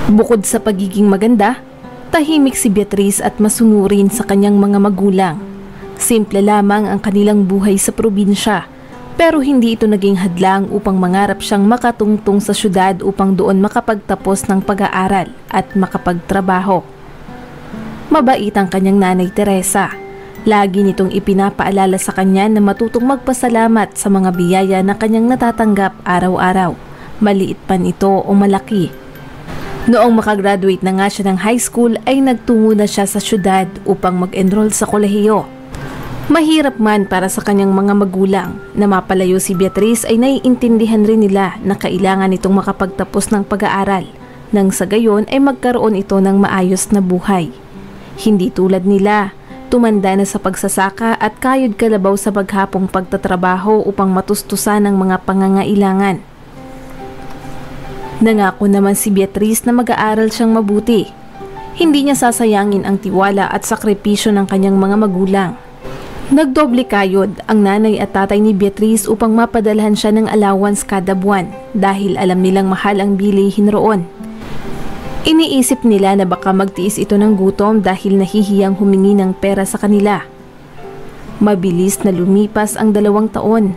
Bukod sa pagiging maganda, tahimik si Beatriz at masunurin sa kanyang mga magulang. Simple lamang ang kanilang buhay sa probinsya, pero hindi ito naging hadlang upang mangarap siyang makatungtong sa syudad upang doon makapagtapos ng pag-aaral at makapagtrabaho. Mabait ang kanyang nanay Teresa. Lagi nitong ipinapaalala sa kanya na matutong magpasalamat sa mga biyaya na kanyang natatanggap araw-araw, maliit man ito o malaki. Noong makagraduate na nga siya ng high school ay nagtungo na siya sa syudad upang mag-enroll sa kolehiyo. Mahirap man para sa kanyang mga magulang na mapalayo si Beatriz ay naiintindihan rin nila na kailangan itong makapagtapos ng pag-aaral nang sa gayon ay magkaroon ito ng maayos na buhay. Hindi tulad nila, tumanda na sa pagsasaka at kayod kalabaw sa maghapong pagtatrabaho upang matustusan ang mga pangangailangan. Nangako naman si Beatriz na mag-aaral siyang mabuti. Hindi niya sasayangin ang tiwala at sakripisyo ng kanyang mga magulang. Nagdoble kayod ang nanay at tatay ni Beatriz upang mapadalhan siya ng allowance kada buwan dahil alam nilang mahal ang bilihin roon. Iniisip nila na baka magtiis ito ng gutom dahil nahihiyang humingi ng pera sa kanila. Mabilis na lumipas ang 2 taon.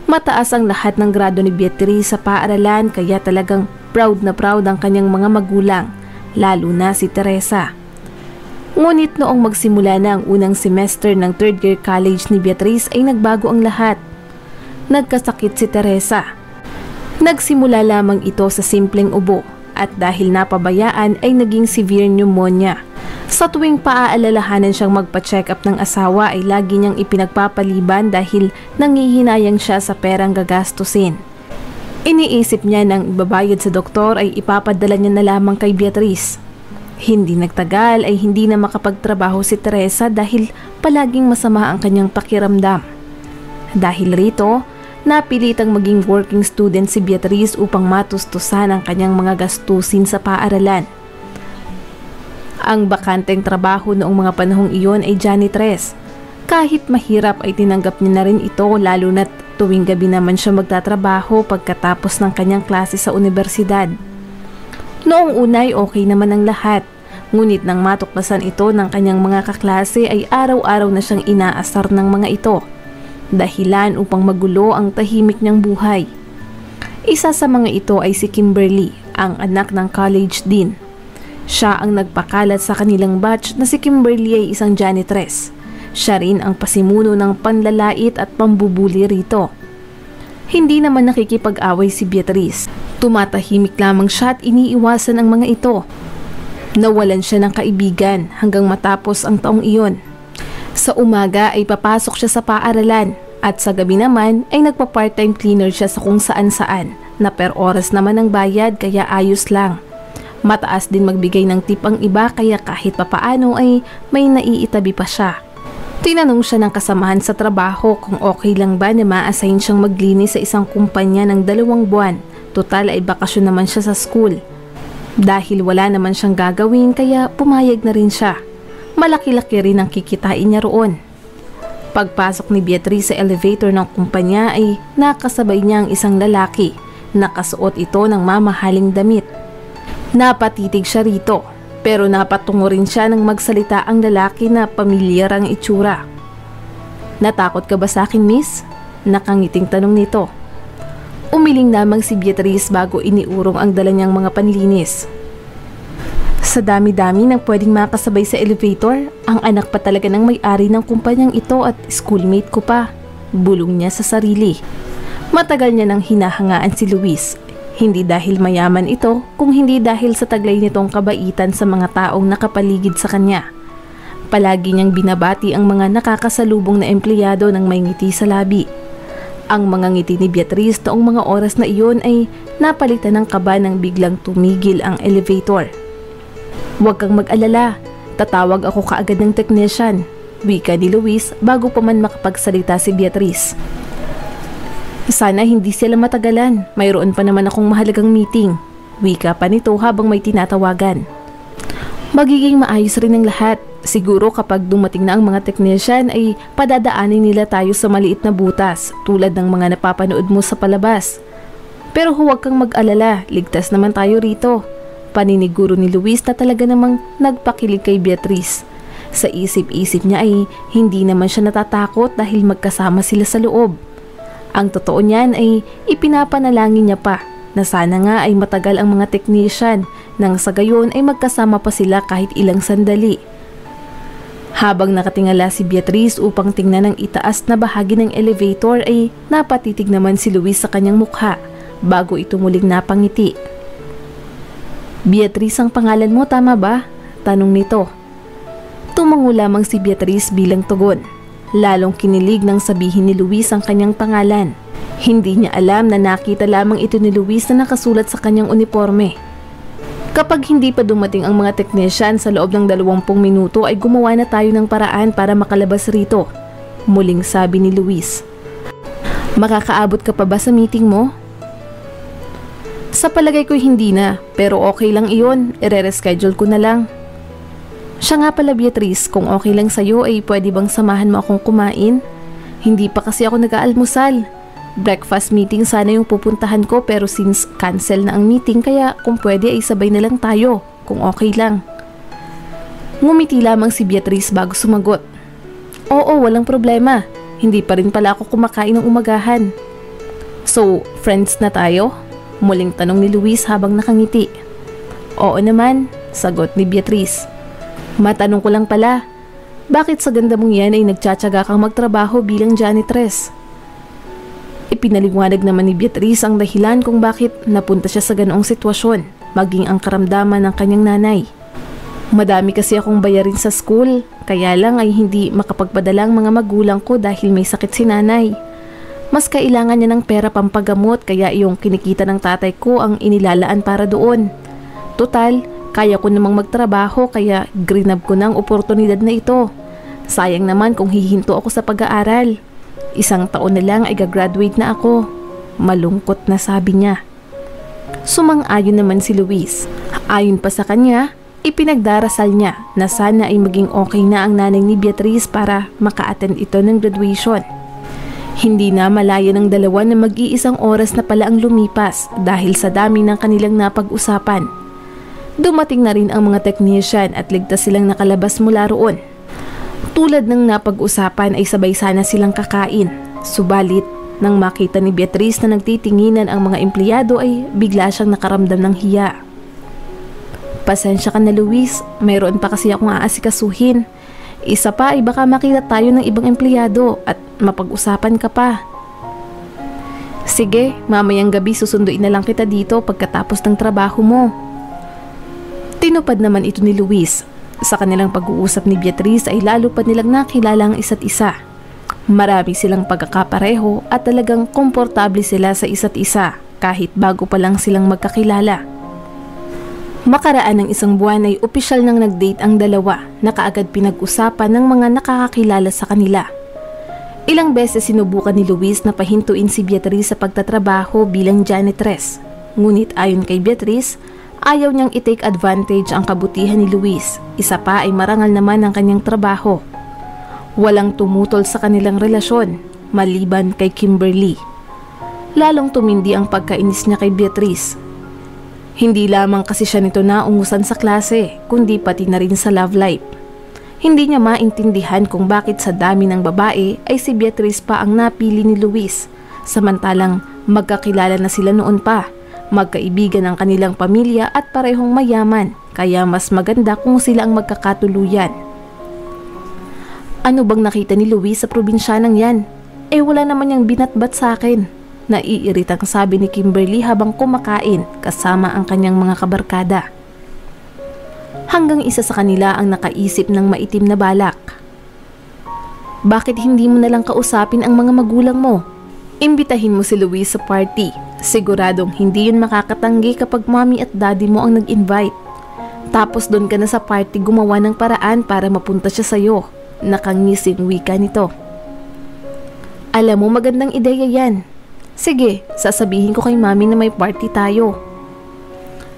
Mataas ang lahat ng grado ni Beatriz sa paaralan kaya talagang proud na proud ang kanyang mga magulang, lalo na si Teresa. Ngunit noong magsimula na ang unang semester ng 3rd year college ni Beatriz ay nagbago ang lahat. Nagkasakit si Teresa. Nagsimula lamang ito sa simpleng ubo at dahil napabayaan ay naging severe pneumonia. Sa tuwing paaalalahanan siyang magpa-check up ng asawa ay lagi niyang ipinagpapaliban dahil nangihinayang siya sa perang gagastusin. Iniisip niya nang ibabayad sa doktor ay ipapadala niya na lamang kay Beatriz. Hindi nagtagal ay hindi na makapagtrabaho si Teresa dahil palaging masama ang kanyang pakiramdam. Dahil rito, napilitang maging working student si Beatriz upang matustusan ang kanyang mga gastusin sa paaralan. Ang bakanteng trabaho noong mga panahong iyon ay janitress. Kahit mahirap ay tinanggap niya na rin ito lalo na't tuwing gabi naman siya magtatrabaho pagkatapos ng kanyang klase sa universidad. Noong una ay okay naman ang lahat, ngunit nang matuklasan ito ng kanyang mga kaklase ay araw-araw na siyang inaasar ng mga ito. Dahilan upang magulo ang tahimik niyang buhay. Isa sa mga ito ay si Kimberly, ang anak ng college dean. Siya ang nagpakalat sa kanilang batch na si Kimberly ay isang janitress. Siya rin ang pasimuno ng panlalait at pambubuli rito. Hindi naman nakikipag-away si Beatriz. Tumatahimik lamang siya at iniiwasan ang mga ito. Nawalan siya ng kaibigan hanggang matapos ang taong iyon. Sa umaga ay papasok siya sa paaralan at sa gabi naman ay nagpa-part-time cleaner siya sa kung saan-saan na per oras naman ang bayad kaya ayos lang. Mataas din magbigay ng tip ang iba kaya kahit papaano ay may naiitabi pa siya. Tinanong siya ng kasamahan sa trabaho kung okay lang ba na ma-assign siyang maglinis sa isang kumpanya ng 2 buwan. Total ay bakasyon naman siya sa school. Dahil wala naman siyang gagawin kaya pumayag na rin siya. Malaki-laki rin ang kikitain niya roon. Pagpasok ni Beatriz sa elevator ng kumpanya ay nakasabay niya ang isang lalaki. Nakasuot ito ng mamahaling damit. Napatitig siya rito pero napatungo rin siya nang magsalita ang lalaki na pamilyar ang itsura. "Natakot ka ba sa akin, miss?" Nakangiting tanong nito. Umiling lamang si Beatriz bago iniurong ang dala niyang mga panlinis. Sa dami-dami ng pwedeng makasabay sa elevator, ang anak pa talaga ng may-ari ng kumpanyang ito at schoolmate ko pa. Bulong niya sa sarili. Matagal niya nang hinahangaan si Luis. Hindi dahil mayaman ito, kung hindi dahil sa taglay nitong kabaitan sa mga taong nakapaligid sa kanya. Palagi niyang binabati ang mga nakakasalubong na empleyado ng may ngiti sa labi. Ang mga ngiti ni Beatriz noong mga oras na iyon ay napalitan ng kaba nang biglang tumigil ang elevator. "Huwag kang mag-alala, tatawag ako kaagad ng technician," wika ni Luis bago pa man makapagsalita si Beatriz. "Sana hindi sila matagalan, mayroon pa naman akong mahalagang meeting," wika pa nito habang may tinatawagan. "Magiging maayos rin ang lahat. Siguro kapag dumating na ang mga technician ay padadaanin nila tayo sa maliit na butas tulad ng mga napapanood mo sa palabas. Pero huwag kang mag-alala, ligtas naman tayo rito. Paniniguro ni Luis na talaga namang nagpakilig kay Beatrice. Sa isip-isip niya ay hindi naman siya natatakot dahil magkasama sila sa loob. Ang totoo niyan ay ipinapanalangin niya pa na sana nga ay matagal ang mga technician nang sa gayon ay magkasama pa sila kahit ilang sandali. Habang nakatingala si Beatrice upang tingnan ang itaas na bahagi ng elevator ay napatitig naman si Luis sa kanyang mukha bago ito muling napangiti. Beatrice ang pangalan mo, tama ba? Tanong nito. Tumango lamang si Beatrice bilang tugon. Lalong kinilig nang sabihin ni Luis ang kanyang pangalan. Hindi niya alam na nakita lamang ito ni Luis na nakasulat sa kanyang uniforme. Kapag hindi pa dumating ang mga technician sa loob ng 20 minuto ay gumawa na tayo ng paraan para makalabas rito. Muling sabi ni Luis. Makakaabot ka pa ba sa meeting mo? Sa palagay ko hindi na, pero okay lang iyon, ire-reschedule ko na lang. Siya nga pala Beatrice, kung okay lang sa'yo ay pwede bang samahan mo akong kumain? Hindi pa kasi ako nag-aalmusal. Breakfast meeting sana yung pupuntahan ko pero since cancel na ang meeting kaya kung pwede ay sabay na lang tayo, kung okay lang. Ngumiti lamang si Beatrice bago sumagot. Oo, walang problema. Hindi pa rin pala ako kumakain ng umagahan. So, friends na tayo? Muling tanong ni Luis habang nakangiti. Oo naman, sagot ni Beatrice. Matanong ko lang pala, bakit sa ganda mong yan ay nagtsatsaga kang magtrabaho bilang janitress? Ipinaliwanag naman ni Beatrice ang dahilan kung bakit napunta siya sa ganoong sitwasyon, maging ang karamdaman ng kanyang nanay. Madami kasi akong bayarin sa school, kaya lang ay hindi makapagpadala ang mga magulang ko dahil may sakit si nanay. Mas kailangan niya ng pera pampagamot kaya yung kinikita ng tatay ko ang inilalaan para doon. Total, kaya ko namang magtrabaho kaya grinab ko ng oportunidad na ito. Sayang naman kung hihinto ako sa pag-aaral. 1 taon na lang ay gagraduate na ako. Malungkot na sabi niya. Sumang-ayon naman si Luis. Ayon pa sa kanya, ipinagdarasal niya na sana ay maging okay na ang nanay ni Beatrice para maka-attend ito ng graduation. Hindi na malaya ng dalawa na mag-iisang oras na pala ang lumipas dahil sa dami ng kanilang napag-usapan. Dumating na rin ang mga technician at ligtas silang nakalabas mula roon. Tulad ng napag-usapan ay sabay sana silang kakain. Subalit, nang makita ni Beatrice na nagtitinginan ang mga empleyado ay bigla siyang nakaramdam ng hiya. Pasensya ka na Luis, mayroon pa kasi akong aasikasuhin. Isa pa ay baka makita tayo ng ibang empleyado at mapag-usapan ka pa. Sige, mamayang gabi susunduin na lang kita dito pagkatapos ng trabaho mo. Tinupad naman ito ni Luis. Sa kanilang pag-uusap ni Beatrice ay lalo pa nilang nakilala ang isa't isa. Marami silang pagkakapareho at talagang komportable sila sa isa't isa kahit bago pa lang silang magkakilala. Makaraan ng 1 buwan ay opisyal nang nag-date ang dalawa na kaagad pinag-usapan ng mga nakakakilala sa kanila. Ilang beses sinubukan ni Luis na pahintuin si Beatrice sa pagtatrabaho bilang janitress. Ngunit ayon kay Beatrice, ayaw niyang i-take advantage ang kabutihan ni Luis. Isa pa ay marangal naman ang kanyang trabaho. Walang tumutol sa kanilang relasyon, maliban kay Kimberly. Lalong tumindi ang pagkainis niya kay Beatrice. Hindi lamang kasi siya nito naungusan sa klase, kundi pati na rin sa love life. Hindi niya maintindihan kung bakit sa dami ng babae ay si Beatrice pa ang napili ni Luis, samantalang magkakilala na sila noon pa. Magkaibigan ang kanilang pamilya at parehong mayaman, kaya mas maganda kung sila ang magkakatuluyan. Ano bang nakita ni Luis sa probinsyanang yan? Wala naman niyang binatbat sa akin. Naiiritang sabi ni Kimberly habang kumakain kasama ang kanyang mga kabarkada. Hanggang isa sa kanila ang nakaisip ng maitim na balak. Bakit hindi mo nalang kausapin ang mga magulang mo? Imbitahin mo si Luis sa party. Siguradong hindi yun makakatanggi kapag mommy at daddy mo ang nag-invite. Tapos doon ka na sa party gumawa ng paraan para mapunta siya sa'yo. Nakangising wika nito. Alam mo magandang ideya yan. Sige, sasabihin ko kay mami na may party tayo.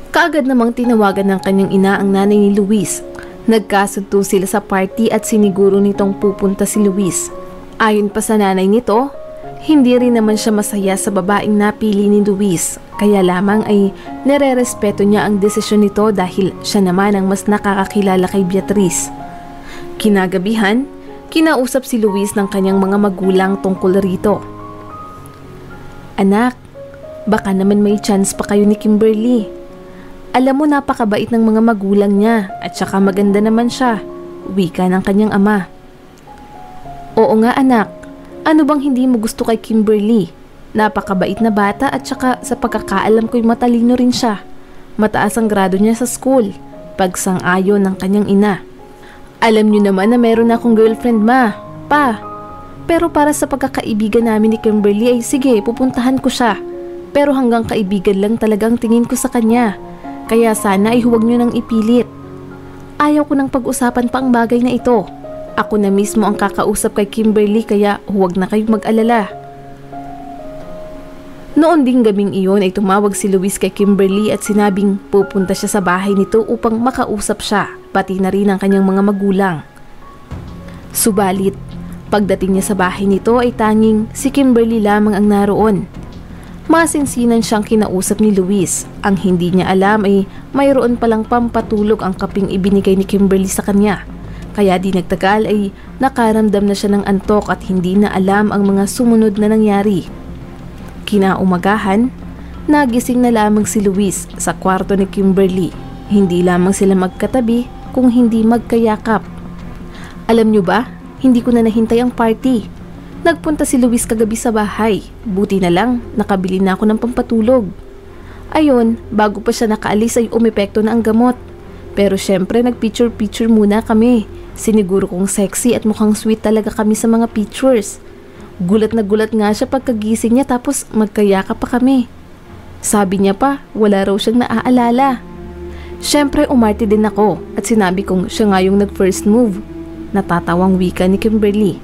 Kaagad namang tinawagan ng kanyang ina ang nanay ni Luis. Nagkasundo sila sa party at siniguro nitong pupunta si Luis. Ayon pa sa nanay nito, Hindi rin naman siya masaya sa babaeng napili ni Luis, kaya lamang ay nere-respeto niya ang desisyon nito dahil siya naman ang mas nakakakilala kay Beatrice. Kinagabihan, kinausap si Luis ng kanyang mga magulang tungkol rito. Anak, baka naman may chance pa kayo ni Kimberly. Alam mo, napakabait ng mga magulang niya at saka maganda naman siya, wika ng kanyang ama. Oo nga anak, ano bang hindi mo gusto kay Kimberly? Napakabait na bata at saka sa pagkakaalam ko'y matalino rin siya. Mataas ang grado niya sa school, pagsang-ayon ng kanyang ina. Alam niyo naman na meron akong girlfriend pa. Pero para sa pagkakaibigan namin ni Kimberly ay sige, pupuntahan ko siya. Pero hanggang kaibigan lang talagang tingin ko sa kanya. Kaya sana ay huwag niyo nang ipilit. Ayaw ko nang pag-usapan pa ang bagay na ito. Ako na mismo ang kakausap kay Kimberly kaya huwag na kayong mag-alala. Noon ding gabing iyon ay tumawag si Luis kay Kimberly at sinabing pupunta siya sa bahay nito upang makausap siya, pati na rin ang kanyang mga magulang. Subalit, pagdating niya sa bahay nito ay tanging si Kimberly lamang ang naroon. Masinsinan siyang kinausap ni Luis. Ang hindi niya alam ay mayroon palang pampatulog ang kaping ibinigay ni Kimberly sa kanya. Kaya di nagtagal ay nakaramdam na siya ng antok at hindi na alam ang mga sumunod na nangyari. Kinaumagahan, nagising na lamang si Luis sa kwarto ni Kimberly. Hindi lamang sila magkatabi kung hindi magkayakap. Alam niyo ba, hindi ko na nahintay ang party. Nagpunta si Luis kagabi sa bahay. Buti na lang, nakabili na ako ng pampatulog. Ayon, bago pa siya nakaalis ay umepekto na ang gamot. Pero syempre nagpicture-picture muna kami. Siniguro kong sexy at mukhang sweet talaga kami sa mga pictures. Gulat na gulat nga siya pagkagising niya tapos magkayakap pa kami. Sabi niya pa, wala raw siyang naaalala. Syempre umarte din ako at sinabi kong siya nga yung nag-first move. Natatawang wika ni Kimberly.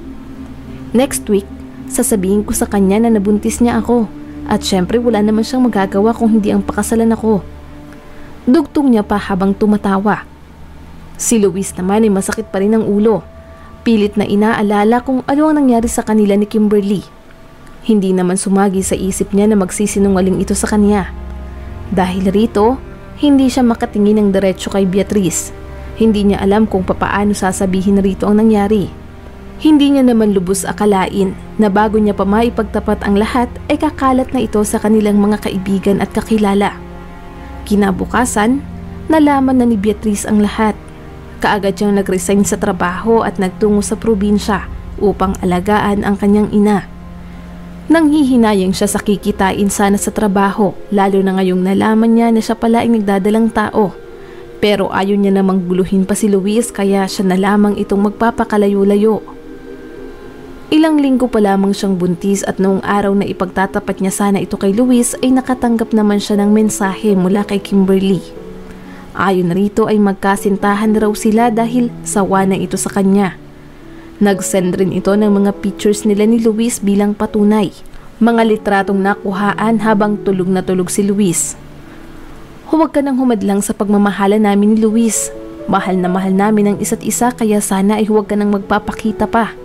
Next week, sasabihin ko sa kanya na nabuntis niya ako at syempre wala naman siyang magagawa kung hindi ang pakasalan ako. Dugtong niya pa habang tumatawa. Si Luis naman ay masakit pa rin ang ulo. Pilit na inaalala kung ano ang nangyari sa kanila ni Kimberly. Hindi naman sumagi sa isip niya na magsisinungaling ito sa kanya. Dahil rito, hindi siya makatingin ng diretso kay Beatrice. Hindi niya alam kung papaano sasabihin rito ang nangyari. Hindi niya naman lubos akalain na bago niya pa maipagtapat ang lahat ay kakalat na ito sa kanilang mga kaibigan at kakilala. Kinabukasan, nalaman na ni Beatrice ang lahat. Kaagad siyang nag-resign sa trabaho at nagtungo sa probinsya upang alagaan ang kanyang ina. Nanghihinayang siya sa kikitain sana sa trabaho, lalo na ngayong nalaman niya na siya pala ay nagdadalang tao. Pero ayaw niya namang guluhin pa si Luis kaya siya na lamang itong magpapakalayo-layo. Ilang linggo pa lamang siyang buntis at noong araw na ipagtatapat niya sana ito kay Luis ay nakatanggap naman siya ng mensahe mula kay Kimberly. Ayon rito ay magkasintahan raw sila dahil sawa na ito sa kanya. Nag-send rin ito ng mga pictures nila ni Luis bilang patunay. Mga litratong nakuhaan habang tulog na tulog si Luis. Huwag ka nang humadlang sa pagmamahala namin ni Luis. Mahal na mahal namin ang isa't isa kaya sana ay huwag ka nang magpapakita pa.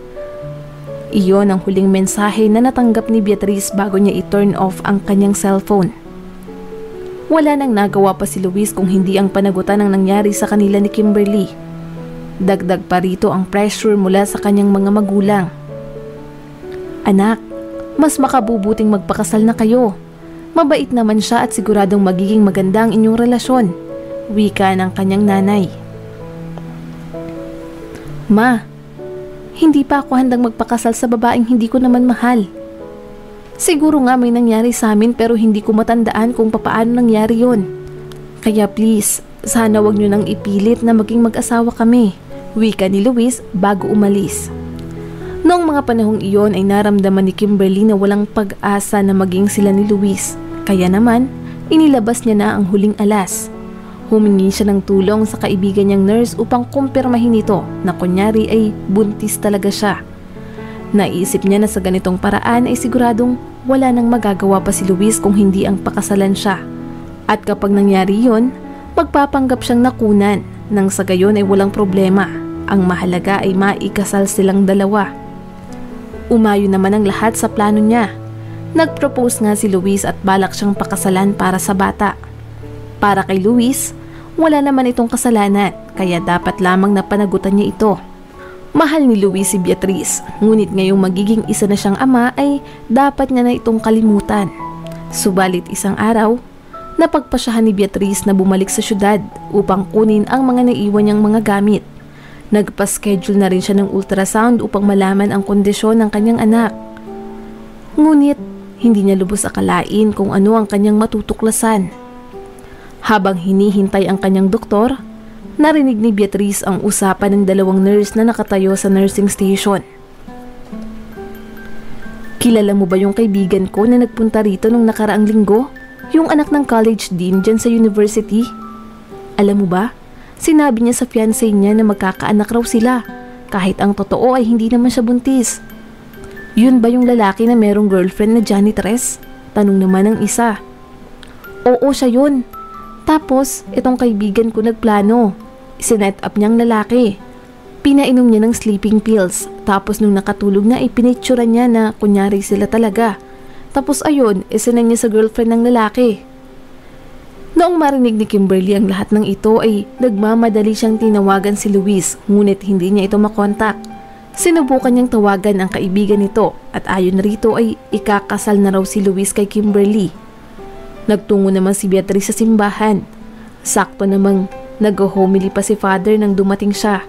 Iyon ang huling mensahe na natanggap ni Beatrice bago niya i-turn off ang kanyang cellphone. Wala nang nagawa pa si Luis kung hindi ang panagutan ng nangyari sa kanila ni Kimberly. Dagdag pa rito ang pressure mula sa kanyang mga magulang. Anak, mas makabubuting magpakasal na kayo. Mabait naman siya at siguradong magiging maganda ang inyong relasyon, wika ng kanyang nanay. Ma, hindi pa ako handang magpakasal sa babaeng hindi ko naman mahal. Siguro nga may nangyari sa amin pero hindi ko matandaan kung papaano nangyari yon. Kaya please, sana wag niyo nang ipilit na maging mag-asawa kami, wika ni Luis bago umalis. Noong mga panahong iyon ay naramdaman ni Kimberly na walang pag-asa na maging sila ni Luis. Kaya naman, inilabas niya na ang huling alas. Humingi siya ng tulong sa kaibigan niyang nurse upang kumpirmahin ito na kunyari ay buntis talaga siya. Naisip niya na sa ganitong paraan ay siguradong wala nang magagawa pa si Luis kung hindi ang pakasalan siya. At kapag nangyari yon, magpapanggap siyang nakunan nang sa gayon ay walang problema. Ang mahalaga ay maikasal silang dalawa. Umayo naman ang lahat sa plano niya. Nag-propose nga si Luis at balak siyang pakasalan para sa bata. Para kay Luis, wala naman itong kasalanan kaya dapat lamang na panagutan niya ito. Mahal ni Luis si Beatriz, ngunit ngayong magiging isa na siyang ama ay dapat niya na itong kalimutan. Subalit isang araw, napagpasyahan ni Beatriz na bumalik sa syudad upang kunin ang mga naiwan niyang mga gamit. Nagpa-schedule na rin siya ng ultrasound upang malaman ang kondisyon ng kanyang anak. Ngunit hindi niya lubos akalain kung ano ang kanyang matutuklasan. Habang hinihintay ang kanyang doktor, narinig ni Beatriz ang usapan ng dalawang nurse na nakatayo sa nursing station. Kilala mo ba yung kaibigan ko na nagpunta rito nung nakaraang linggo? Yung anak ng college dean dyan sa university? Alam mo ba, sinabi niya sa fiancé niya na magkakaanak raw sila, kahit ang totoo ay hindi naman siya buntis. Yun ba yung lalaki na merong girlfriend na janitress? Tanong naman ng isa. Oo, siya yun. Tapos, itong kaibigan ko nagplano. Sinet up niyang lalaki. Pinainom niya ng sleeping pills. Tapos nung nakatulog na, ipinitsura niya na kunyari sila talaga. Tapos ayun, isinend niya sa girlfriend ng lalaki. Noong marinig ni Kimberly ang lahat ng ito ay nagmamadali siyang tinawagan si Luis, ngunit hindi niya ito makontak. Sinubukan niyang tawagan ang kaibigan nito at ayon rito ay ikakasal na raw si Luis kay Kimberly. Nagtungo naman si Beatriz sa simbahan. Sakto namang nag-homily pa si father nang dumating siya.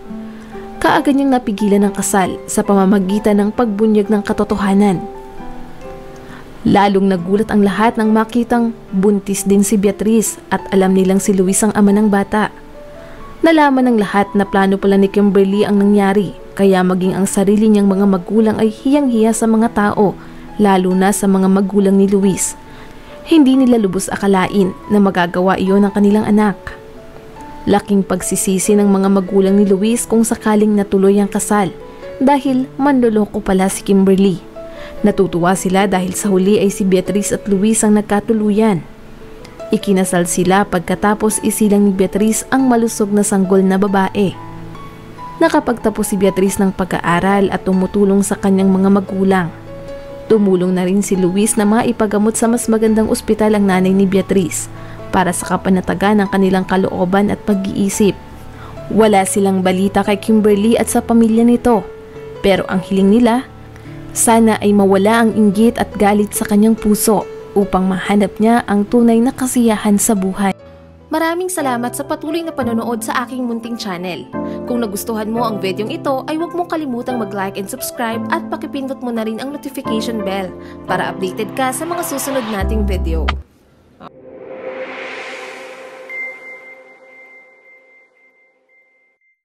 Kaagad niyang napigilan ang kasal sa pamamagitan ng pagbunyag ng katotohanan. Lalong nagulat ang lahat nang makitang buntis din si Beatriz at alam nilang si Luis ang ama ng bata. Nalaman ng lahat na plano pala ni Kimberly ang nangyari, kaya maging ang sarili niyang mga magulang ay hiyang-hiya sa mga tao, lalo na sa mga magulang ni Luis. Hindi nila lubos akalain na magagawa iyon ng kanilang anak. Laking pagsisisi ng mga magulang ni Luis kung sakaling natuloy ang kasal dahil manloloko pala si Kimberly. Natutuwa sila dahil sa huli ay si Beatriz at Luis ang nagkatuluyan. Ikinasal sila pagkatapos isilang ni Beatriz ang malusog na sanggol na babae. Nakapagtapos si Beatriz ng pag-aaral at tumutulong sa kanyang mga magulang. Tumulong na rin si Luis na maipagamot sa mas magandang ospital ang nanay ni Beatriz para sa kapanatagan ng kanilang kalooban at pag-iisip. Wala silang balita kay Kimberly at sa pamilya nito, pero ang hiling nila, sana ay mawala ang inggit at galit sa kanyang puso upang mahanap niya ang tunay na kasiyahan sa buhay. Maraming salamat sa patuloy na panonood sa aking munting channel. Kung nagustuhan mo ang videong ito ay huwag mong kalimutang mag-like and subscribe at pakipindot mo na rin ang notification bell para updated ka sa mga susunod nating video.